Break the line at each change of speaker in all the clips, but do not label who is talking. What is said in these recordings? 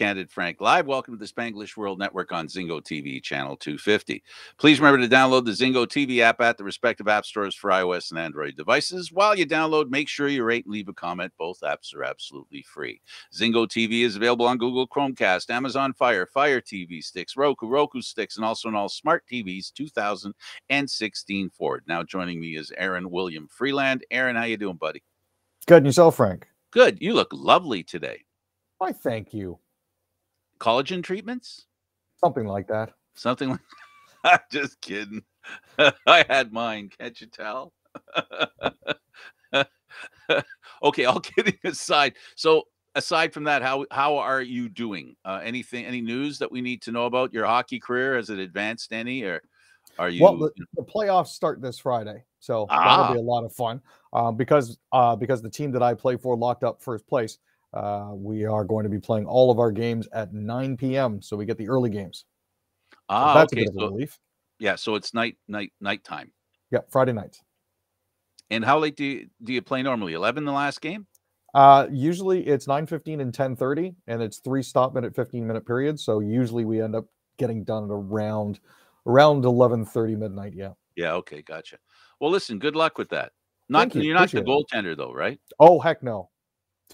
Candid Frank Live. Welcome to the Spanglish World Network on Zingo TV, channel 250. Please remember to download the Zingo TV app at the respective app stores for iOS and Android devices. While you download, make sure you rate and leave a comment. Both apps are absolutely free. Zingo TV is available on Google Chromecast, Amazon Fire, Fire TV sticks, Roku sticks, and also on all smart TVs 2016 forward. Now joining me is Aaron William Freeland. Aaron, how you doing, buddy?
Good. And yourself, Frank?
Good. You look lovely today.
Why, thank you.
Collagen treatments?
Something like that.
Something like I'm just kidding. I had mine. Can't you tell? Okay, all kidding aside. So aside from that, how are you doing? Any news that we need to know about your hockey career? Has it advanced any, or are you?
Well, the playoffs start this Friday, so that'll be a lot of fun. Because the team that I play for locked up first place. We are going to be playing all of our games at 9 p.m. So we get the early games. So that's
okay.
A bit of a relief.
Yeah, so it's nighttime.
Yeah, Friday nights.
And how late do you play normally? 11 the last game?
Usually it's 9:15 and 10:30, and it's 3 stop-minute, 15-minute periods. So usually we end up getting done at around 11:30 midnight. Yeah.
Yeah. Okay. Gotcha. Well, listen. Good luck with that. You're not the goaltender, though, right?
Oh, heck no.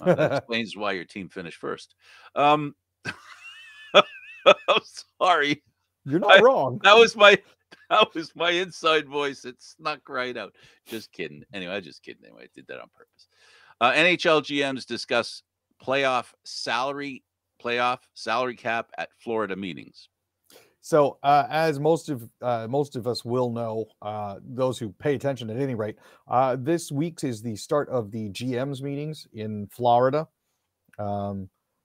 That explains why your team finished first. I'm sorry.
You're not wrong.
That was my inside voice. It snuck right out. Just kidding. Anyway, I did that on purpose. NHL GMs discuss playoff salary cap at Florida meetings.
So, as most of us will know, those who pay attention at any rate, this week is the start of the GMs meetings in Florida.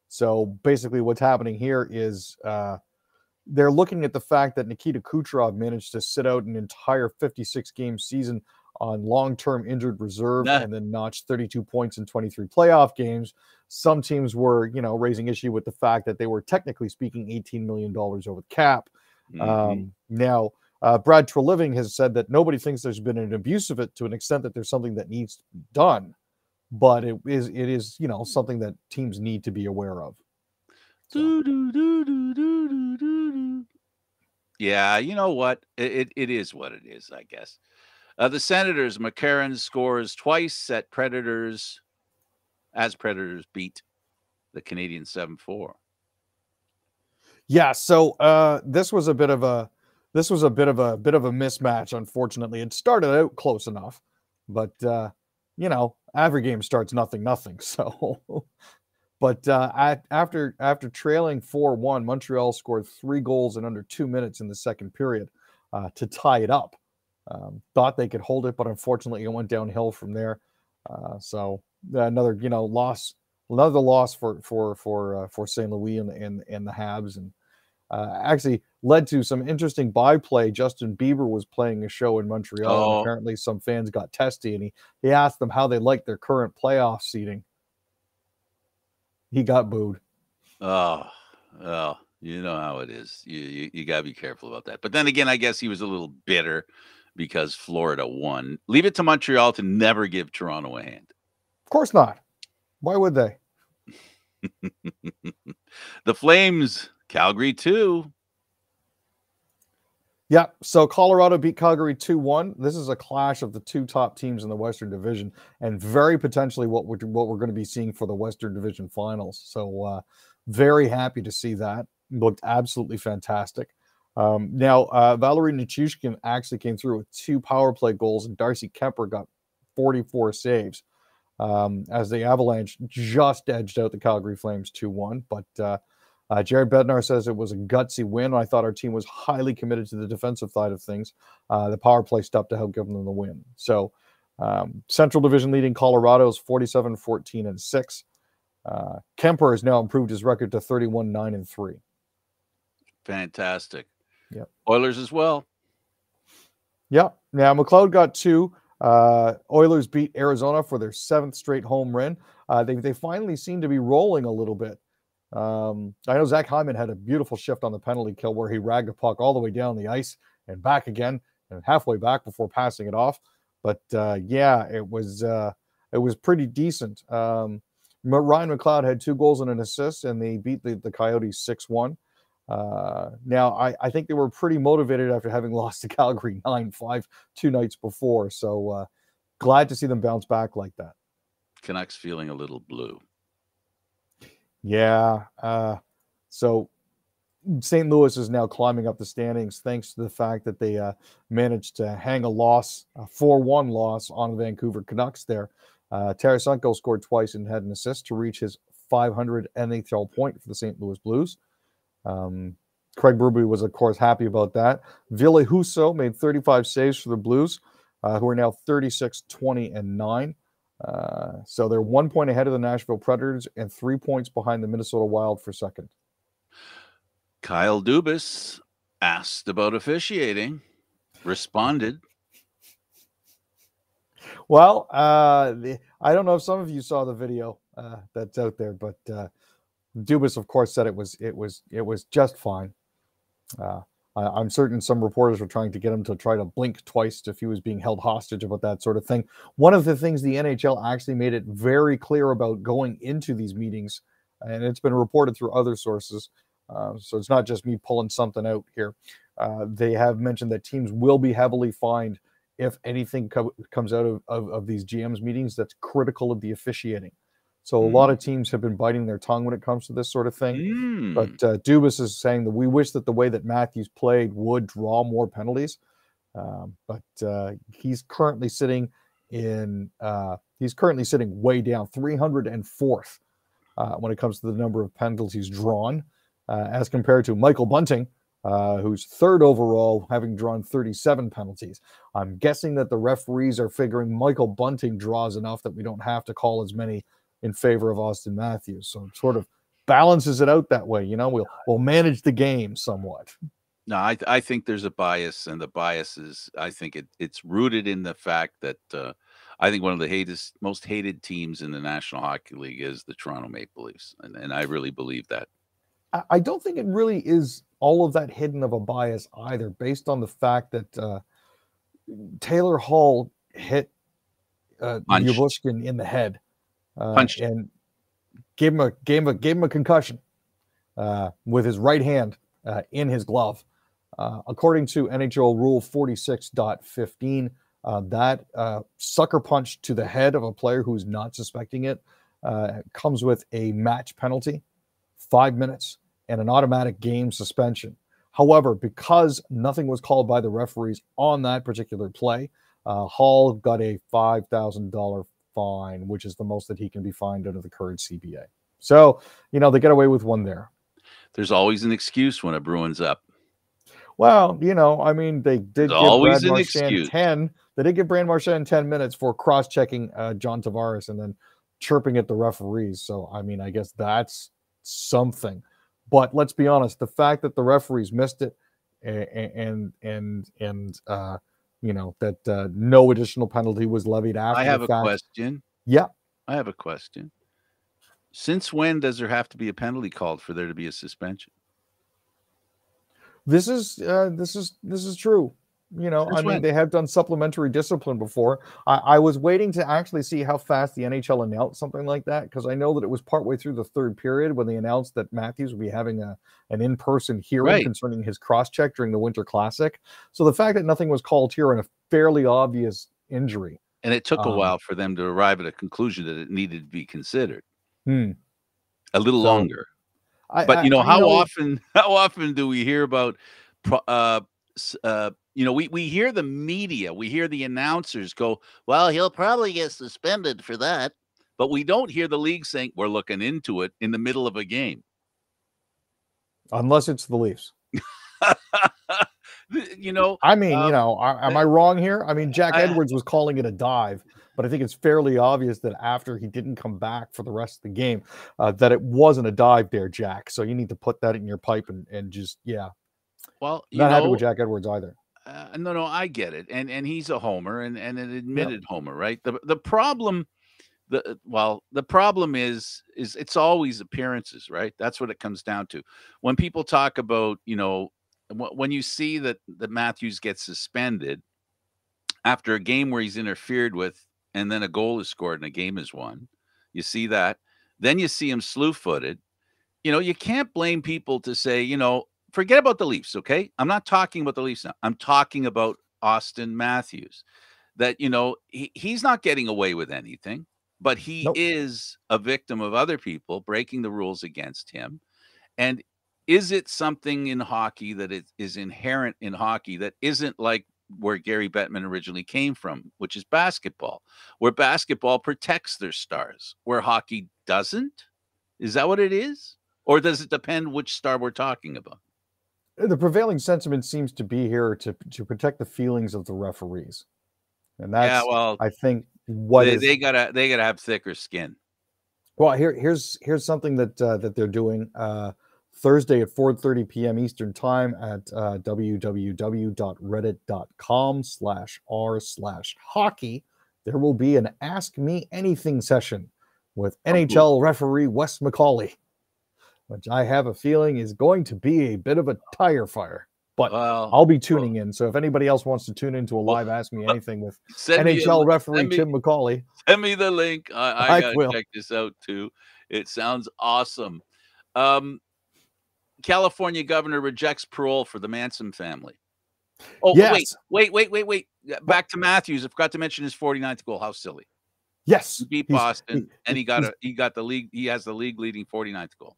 So basically what's happening here is they're looking at the fact that Nikita Kucherov managed to sit out an entire 56-game season on long-term injured reserve and then notched 32 points in 23 playoff games. Some teams were, raising issue with the fact that they were technically speaking $18 million over the cap.
Mm-hmm.
Now, Brad Treliving has said that nobody thinks there's been an abuse of it to an extent that there's something that needs to be done, but it is something that teams need to be aware of. So.
Yeah, you know what? It is what it is, I guess. The Senators, McCarron scores twice at Predators as Predators beat the Canadiens 7-4.
Yeah, so this was a bit of a mismatch. Unfortunately, it started out close enough, but every game starts 0-0. So, but after trailing 4-1, Montreal scored 3 goals in under 2 minutes in the second period to tie it up. Thought they could hold it, but unfortunately, it went downhill from there. So another loss for St. Louis and the Habs, and actually led to some interesting byplay. Justin Bieber was playing a show in Montreal, and apparently some fans got testy, and he asked them how they liked their current playoff seating. He got booed.
Oh, you know how it is. You got to be careful about that. But then again, I guess he was a little bitter because Florida won. Leave it to Montreal to never give Toronto a hand.
Of course not. Why would they?
The Flames, Calgary 2.
Yeah, so Colorado beat Calgary 2-1. This is a clash of the 2 top teams in the Western Division, and very potentially what we're going to be seeing for the Western Division Finals. So very happy to see that. Looked absolutely fantastic. Now, Valerie Nichushkin actually came through with 2 power play goals, and Darcy Kemper got 44 saves as the Avalanche just edged out the Calgary Flames 2-1. But Jared Bednar says it was a gutsy win. I thought our team was highly committed to the defensive side of things. The power play stopped to help give them the win. So Central Division leading Colorado is 47-14-6. Kemper has now improved his record to 31-9-3.
Fantastic.
Yep.
Oilers as well.
Yeah. Now McLeod got 2. Oilers beat Arizona for their 7th straight home win. They finally seem to be rolling a little bit. I know Zach Hyman had a beautiful shift on the penalty kill where he ragged the puck all the way down the ice and back again and halfway back before passing it off. But yeah, it was pretty decent. Ryan McLeod had 2 goals and an assist, and they beat the Coyotes 6-1. Now, I think they were pretty motivated after having lost to Calgary 9-5 2 nights before. So glad to see them bounce back like that.
Canucks feeling a little blue.
Yeah. So St. Louis is now climbing up the standings thanks to the fact that they managed to hang a 4-1 loss on the Vancouver Canucks there. Tarasenko scored twice and had an assist to reach his 500 NHL point for the St. Louis Blues. Craig Berube was, of course, happy about that. Ville Husso made 35 saves for the Blues, who are now 36-20-9. So they're 1 point ahead of the Nashville Predators and 3 points behind the Minnesota Wild for second.
Kyle Dubas asked about officiating, responded.
Well, I don't know if some of you saw the video that's out there, but Dubas, of course, said it was just fine. I'm certain some reporters were trying to get him to try to blink twice if he was being held hostage about that sort of thing. One of the things the NHL actually made it very clear about going into these meetings, and it's been reported through other sources, so it's not just me pulling something out here. They have mentioned that teams will be heavily fined if anything comes out of these GMs meetings that's critical of the officiating. So a lot of teams have been biting their tongue when it comes to this sort of thing. But Dubas is saying that we wish that the way that Matthews played would draw more penalties. But he's currently sitting way down 304th when it comes to the number of penalties drawn, as compared to Michael Bunting, who's third overall, having drawn 37 penalties. I'm guessing that the referees are figuring Michael Bunting draws enough that we don't have to call as many in favor of Austin Matthews. So it sort of balances it out that way. We'll manage the game somewhat.
No, I think there's a bias, and the bias is, I think it's rooted in the fact that I think one of the most hated teams in the National Hockey League is the Toronto Maple Leafs, and I really believe that.
I don't think it really is all of that hidden of a bias either, based on the fact that Taylor Hall hit Yavushkin in the head and gave him a concussion with his right hand in his glove. According to NHL Rule 46.15, that sucker punch to the head of a player who's not suspecting it comes with a match penalty, 5 minutes, and an automatic game suspension. However, because nothing was called by the referees on that particular play, Hall got a $5,000 fine, which is the most that he can be fined under the current CBA. So, they get away with one there.
There's always an excuse when a Bruin's up.
Well, they did give Brad Marchand 10. They did give Brad Marchand 10 minutes for cross-checking John Tavares and then chirping at the referees. So, I guess that's something. But let's be honest, the fact that the referees missed it and that no additional penalty was levied after
I have
the fact.
A question.
Yeah.
I have a question. Since when does there have to be a penalty called for there to be a suspension?
This is true. They have done supplementary discipline before. I was waiting to actually see how fast the NHL announced something like that, because I know that it was partway through the third period when they announced that Matthews would be having an in-person hearing concerning his cross-check during the Winter Classic. So the fact that nothing was called here on a fairly obvious injury.
And it took a while for them to arrive at a conclusion that it needed to be considered. A little longer. But how often do we hear about we hear the media, we hear the announcers go, well, he'll probably get suspended for that. But we don't hear the league saying we're looking into it in the middle of a game.
Unless it's the Leafs.
Am
I wrong here? Jack Edwards was calling it a dive, but I think it's fairly obvious that after he didn't come back for the rest of the game, that it wasn't a dive there, Jack. So you need to put that in your pipe and just,
Well,
not happy with Jack Edwards either.
No, I get it. And he's a homer and an admitted homer, right? The problem is it's always appearances, right? That's what it comes down to. When people talk about, when you see that Matthews gets suspended after a game where he's interfered with and then a goal is scored and a game is won, you see that. Then you see him slew-footed. You can't blame people to say, forget about the Leafs, okay? I'm not talking about the Leafs now. I'm talking about Austin Matthews. That, he's not getting away with anything, but he
Nope.
is a victim of other people breaking the rules against him. And is it something in hockey that is inherent in hockey that isn't like where Gary Bettman originally came from, which is basketball, where basketball protects their stars, where hockey doesn't? Is that what it is? Or does it depend which star we're talking about?
The prevailing sentiment seems to be here to protect the feelings of the referees. And that's,
well,
I think, what
they gotta have thicker skin.
Well, here's something that that they're doing Thursday at 4:30 p.m. Eastern time at www.reddit.com/r/hockey. There will be an Ask Me Anything session with NHL referee Wes McCauley, which I have a feeling is going to be a bit of a tire fire. But I'll be tuning in. So if anybody else wants to tune into a live Ask Me Anything with NHL referee Tim McCauley,
send me the link. I gotta check this out too. It sounds awesome. California governor rejects parole for the Manson family. Oh, yes. Wait. Back to Matthews. I forgot to mention his 49th goal. How silly.
Yes.
He beat Boston, and he got the league. He has the league leading 49th goal.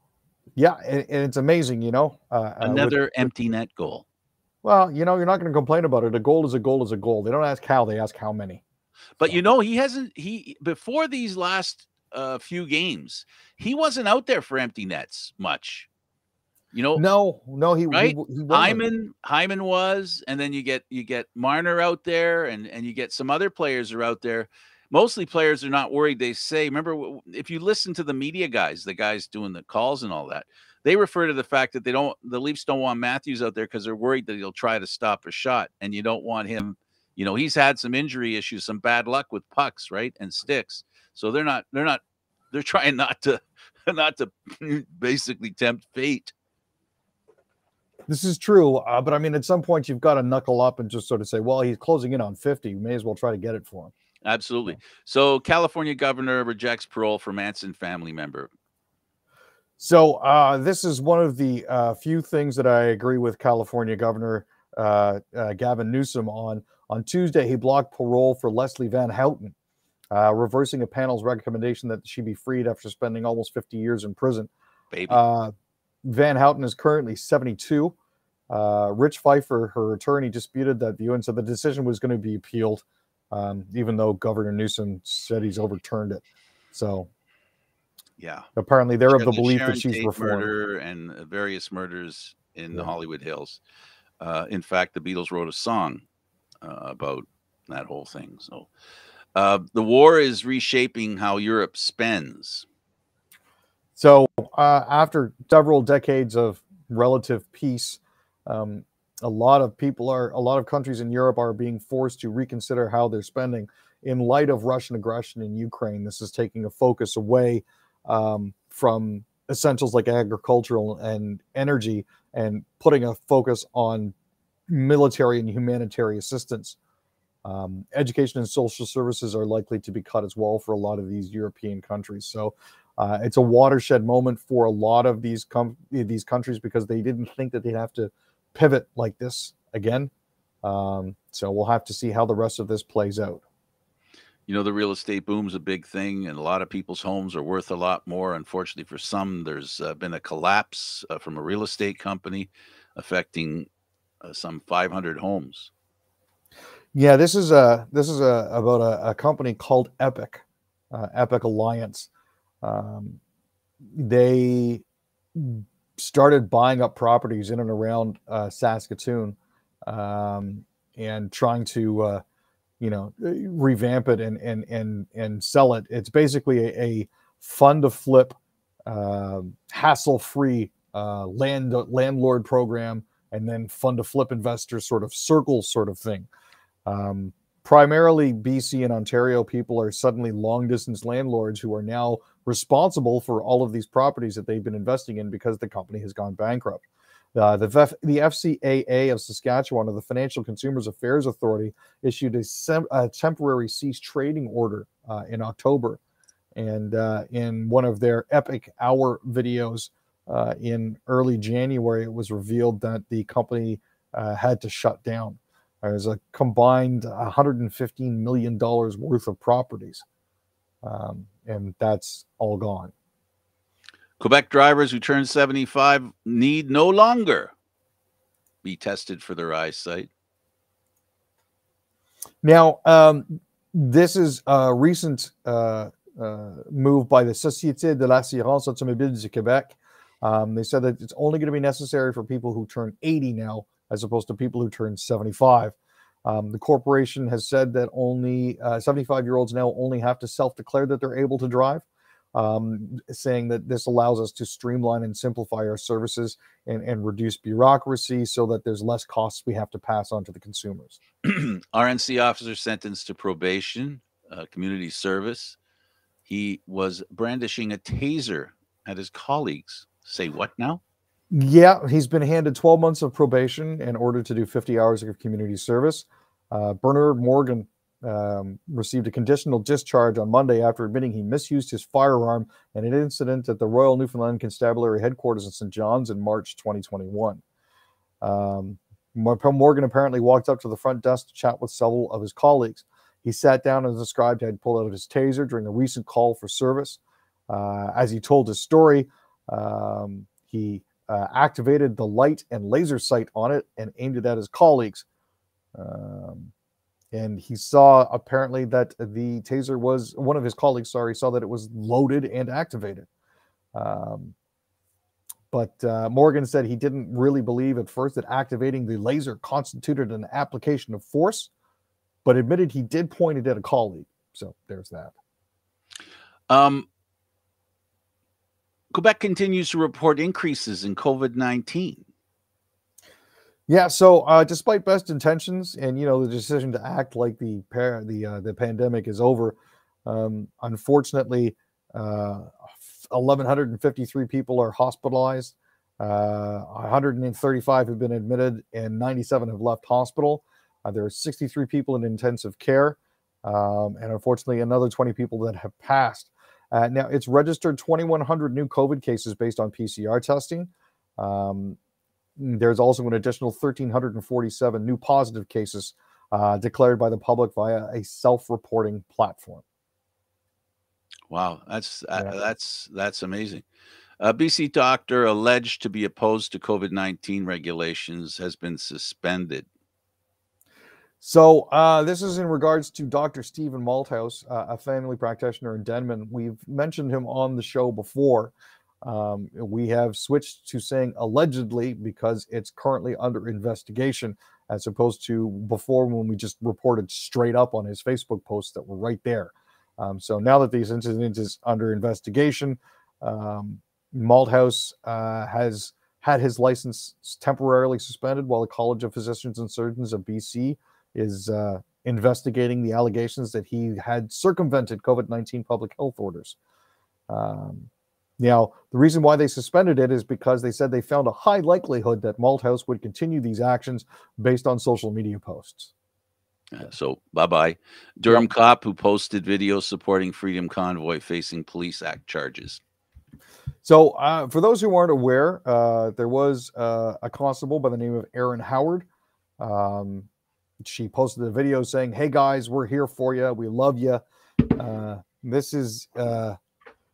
Yeah, and it's amazing,
another empty net goal.
Well, you're not going to complain about it. A goal is a goal is a goal. They don't ask how, they ask how many.
But he before these last few games, he wasn't out there for empty nets much.
No, he
right.
He
Hyman was, and then you get Marner out there, and you get some other players are out there. Mostly players are not worried. They say, remember, if you listen to the media guys, the guys doing the calls and all that, they refer to the fact that the Leafs don't want Matthews out there because they're worried that he'll try to stop a shot, and you don't want him. He's had some injury issues, some bad luck with pucks, right, and sticks. So they're trying not to basically tempt fate.
This is true, but I mean, at some point, you've got to knuckle up and just sort of say, well, he's closing in on 50. You may as well try to get it for him.
Absolutely. So California governor rejects parole for Manson family member.
So this is one of the few things that I agree with California Governor Gavin Newsom on. On Tuesday, he blocked parole for Leslie Van Houten, reversing a panel's recommendation that she be freed after spending almost 50 years in prison.
Baby.
Van Houten is currently 72. Rich Pfeiffer, her attorney, disputed that view and said the decision was going to be appealed, even though Governor Newsom said he's overturned it. So,
yeah,
apparently they're of the belief that she's reformed.
Murder and various murders in the Hollywood Hills. In fact, the Beatles wrote a song about that whole thing. So, the war is reshaping how Europe spends.
So after several decades of relative peace, a lot of countries in Europe are being forced to reconsider how they're spending in light of Russian aggression in Ukraine. This is taking a focus away from essentials like agricultural and energy and putting a focus on military and humanitarian assistance. Education and social services are likely to be cut as well for a lot of these European countries. So it's a watershed moment for a lot of these countries because they didn't think that they'd have to pivot like this again. So we'll have to see how the rest of this plays out.
The real estate boom's a big thing, and a lot of people's homes are worth a lot more. Unfortunately, for some, there's been a collapse from a real estate company affecting some 500 homes.
Yeah, this is about a company called Epic Alliance. They started buying up properties in and around Saskatoon and trying to revamp it and sell it. It's basically a fund to flip, hassle-free landlord program, and then fund to flip investors sort of circle sort of thing. Primarily BC and Ontario people are suddenly long distance landlords who are now responsible for all of these properties that they've been investing in because the company has gone bankrupt. The FCAA of Saskatchewan, or the Financial Consumers Affairs Authority, issued a temporary cease trading order in October. And in one of their Epic Hour videos in early January, it was revealed that the company had to shut down. There's a combined $115 million worth of properties, and that's all gone.
Quebec drivers who turn 75 need no longer be tested for their eyesight.
Now, this is a recent move by the Société de l'Assurance Automobile du Québec. They said that it's only going to be necessary for people who turn 80 now, as opposed to people who turn 75. The corporation has said that only 75-year-olds now only have to self-declare that they're able to drive, saying that this allows us to streamline and simplify our services and reduce bureaucracy so that there's less costs we have to pass on to the consumers.
RNC officer sentenced to probation, community service. He was brandishing a taser at his colleagues. Say what now?
Yeah, he's been handed 12 months of probation in order to do 50 hours of community service. Bernard Morgan received a conditional discharge on Monday after admitting he misused his firearm in an incident at the Royal Newfoundland Constabulary headquarters in St. John's in March 2021. Morgan apparently walked up to the front desk to chat with several of his colleagues. He sat down and described how he'd pulled out his taser during a recent call for service. As he told his story, he activated the light and laser sight on it and aimed it at his colleagues. And he saw apparently that the taser was, one of his colleagues, saw that it was loaded and activated. But Morgan said he didn't really believe at first that activating the laser constituted an application of force, but admitted he did point it at a colleague. So there's that.
Quebec continues to report increases in COVID-19.
Yeah, so despite best intentions and, the decision to act like the pandemic is over, unfortunately, 1,153 people are hospitalized, 135 have been admitted, and 97 have left hospital. There are 63 people in intensive care, and unfortunately, another 20 people that have passed. Now, it's registered 2,100 new COVID cases based on PCR testing. There's also an additional 1,347 new positive cases declared by the public via a self-reporting platform.
Wow, that's amazing. A BC doctor alleged to be opposed to COVID-19 regulations has been suspended.
So this is in regards to Dr. Stephen Malthouse, a family practitioner in Denman. We've mentioned him on the show before. We have switched to saying allegedly because it's currently under investigation, as opposed to before when we just reported straight up on his Facebook posts that were right there. So now that these incidents is under investigation, Malthouse has had his license temporarily suspended while the College of Physicians and Surgeons of BC is investigating the allegations that he had circumvented COVID-19 public health orders. Now, the reason why they suspended it is because they said they found a high likelihood that Malthouse would continue these actions based on social media posts.
So bye-bye. Durham cop who posted videos supporting Freedom Convoy facing Police Act charges.
So for those who aren't aware, there was a constable by the name of Erin Howard. She posted a video saying, "Hey guys, we're here for you. We love you."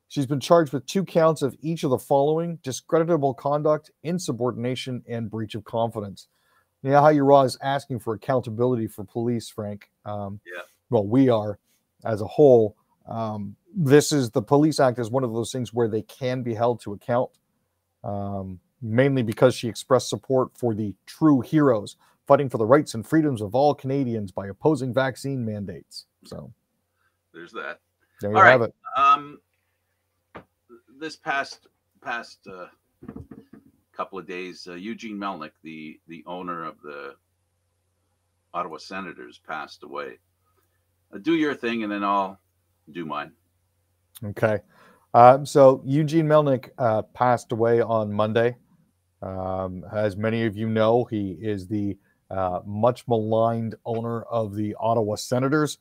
She's been charged with 2 counts of each of the following: discreditable conduct, insubordination, and breach of confidence. You know how you're always asking for accountability for police, Frank? Well, we are as a whole. This is the Police Act is one of those things where they can be held to account, mainly because she expressed support for the true heroes fighting for the rights and freedoms of all Canadians by opposing vaccine mandates. So
there's that.
There you have it.
This past couple of days, Eugene Melnick, the owner of the Ottawa Senators, passed away. Do your thing, and then I'll do mine.
Okay. So Eugene Melnick passed away on Monday. As many of you know, he is the much maligned owner of the Ottawa Senators.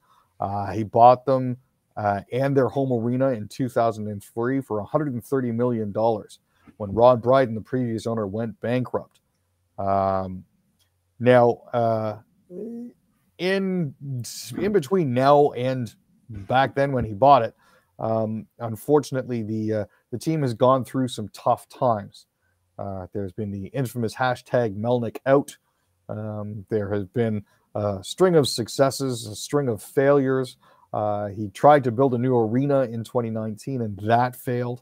He bought them and their home arena in 2003 for $130 million when Rod Brydon, the previous owner, went bankrupt. Now, in between now and back then when he bought it, unfortunately, the team has gone through some tough times. There's been the infamous hashtag Melnick out. There has been a string of successes, a string of failures. He tried to build a new arena in 2019, and that failed.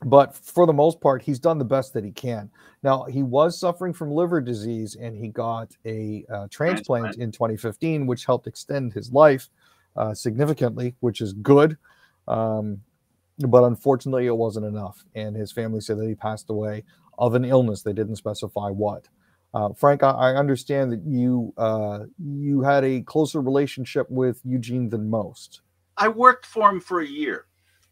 But for the most part, he's done the best that he can. Now, he was suffering from liver disease, and he got a transplant in 2015, which helped extend his life significantly, which is good. But unfortunately, it wasn't enough. And his family said that he passed away of an illness. They didn't specify what. Frank, I understand that you had a closer relationship with Eugene than most.
I worked for him for a year.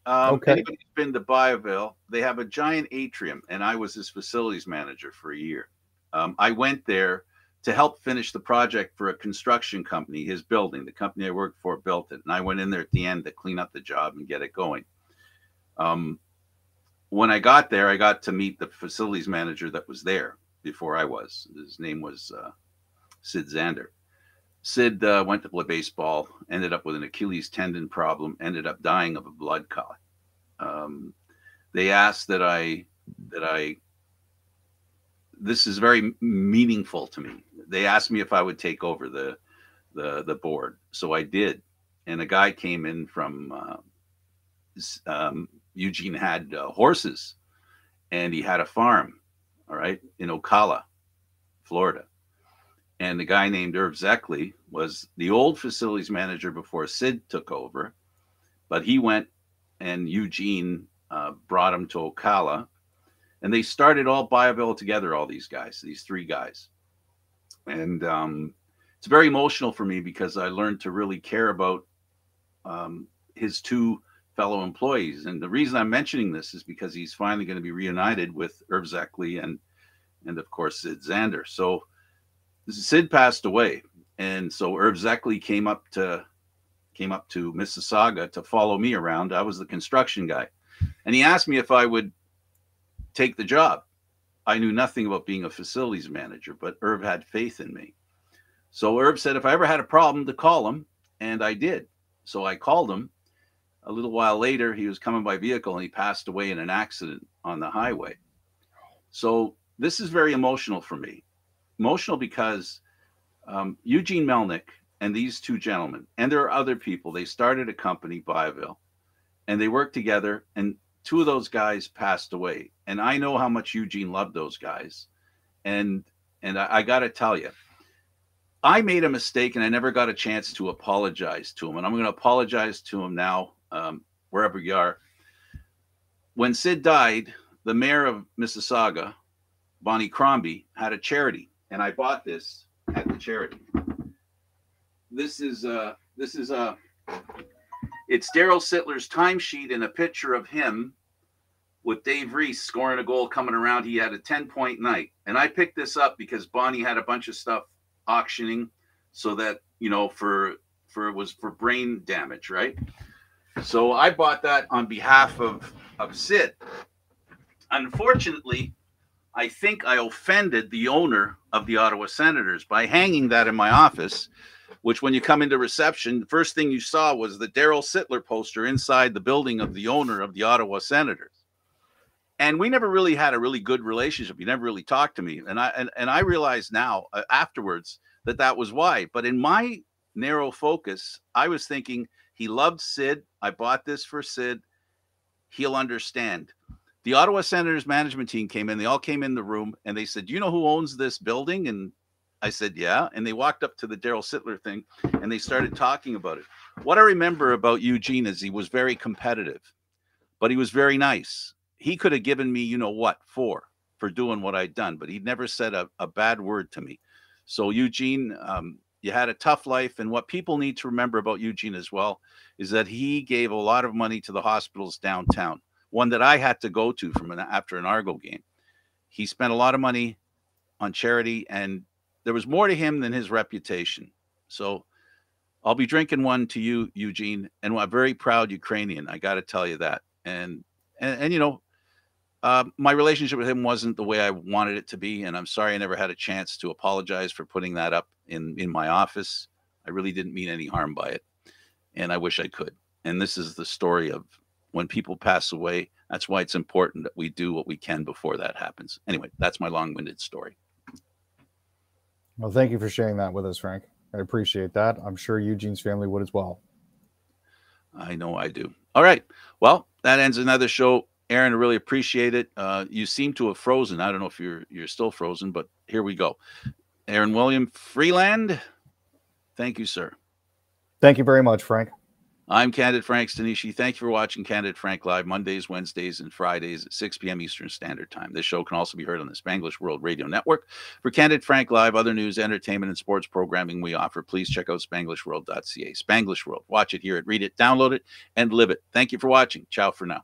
Okay.
Anybody's been to Bioville, they have a giant atrium, and I was his facilities manager for a year. I went there to help finish the project for a construction company, his building. The company I worked for built it, and I went in there at the end to clean up the job and get it going. When I got there, I got to meet the facilities manager that was there before I was. His name was Sid Zander. Sid went to play baseball, ended up with an Achilles tendon problem, ended up dying of a blood clot. They asked that I this is very meaningful to me. They asked me if I would take over the board. So I did. And a guy came in from Eugene had horses, and he had a farm, all right, in Ocala, Florida. And the guy named Irv Zeckley was the old facilities manager before Sid took over. But he went, and Eugene brought him to Ocala. And they started all Bioville together, all these guys, these three guys. And it's very emotional for me because I learned to really care about his two fellow employees. And the reason I'm mentioning this is because he's finally going to be reunited with Irv Zeckley and of course, Sid Zander. So Sid passed away. And so Irv Zeckley came up to Mississauga to follow me around. I was the construction guy. And he asked me if I would take the job. I knew nothing about being a facilities manager, but Irv had faith in me. So Irv said if I ever had a problem to call him, and I did. So I called him. A little while later, he was coming by vehicle and he passed away in an accident on the highway. So this is very emotional for me. Emotional because Eugene Melnick and these two gentlemen, and there are other people, they started a company, Bioville, and they worked together, and two of those guys passed away. And I know how much Eugene loved those guys. And I got to tell you, I made a mistake and I never got a chance to apologize to him. And I'm going to apologize to him now, wherever you are. When Sid died, the mayor of Mississauga, Bonnie Crombie, had a charity. And I bought this at the charity. It's Daryl Sittler's timesheet and a picture of him with Dave Reese scoring a goal coming around. He had a 10-point night. And I picked this up because Bonnie had a bunch of stuff auctioning so that, you know, it was for brain damage, right? So I bought that on behalf of Sid. Unfortunately, I think I offended the owner of the Ottawa Senators by hanging that in my office, which when you come into reception, the first thing you saw was the Daryl Sittler poster inside the building of the owner of the Ottawa Senators. And we never really had a really good relationship. He never really talked to me. And I realize now afterwards that was why. But in my narrow focus, I was thinking he loved Sid. I bought this for Sid. He'll understand. The Ottawa Senators management team came in. They all came in the room and they said, "Do you know who owns this building?" And I said, "Yeah." And they walked up to the Daryl Sittler thing and they started talking about it. What I remember about Eugene is he was very competitive, but he was very nice. He could have given me, you know what, for doing what I'd done, but he'd never said a bad word to me. So Eugene, you had a tough life. And what people need to remember about Eugene as well is that he gave a lot of money to the hospitals downtown, one that I had to go to after an Argo game. He spent a lot of money on charity, and there was more to him than his reputation. So I'll be drinking one to you, Eugene, and I'm very proud Ukrainian. I got to tell you that. And you know, my relationship with him wasn't the way I wanted it to be, and I'm sorry I never had a chance to apologize for putting that up in my office. I really didn't mean any harm by it, and I wish I could. And this is the story of when people pass away. That's why it's important that we do what we can before that happens. Anyway, that's my long-winded story.
Well, thank you for sharing that with us, Frank. I appreciate that. I'm sure Eugene's family would as well.
I know I do. All right. Well, that ends another show. Aaron, I really appreciate it. You seem to have frozen. I don't know if you're still frozen, but here we go. Aaron William Freeland. Thank you, sir.
Thank you very much, Frank.
I'm Candid Frank Stanisci. Thank you for watching Candid Frank Live Mondays, Wednesdays, and Fridays at 6 p.m. Eastern Standard Time. This show can also be heard on the Spanglish World Radio Network. For Candid Frank Live, other news, entertainment, and sports programming we offer, please check out SpanglishWorld.ca. Spanglish World. Watch it, hear it, read it, download it, and live it. Thank you for watching. Ciao for now.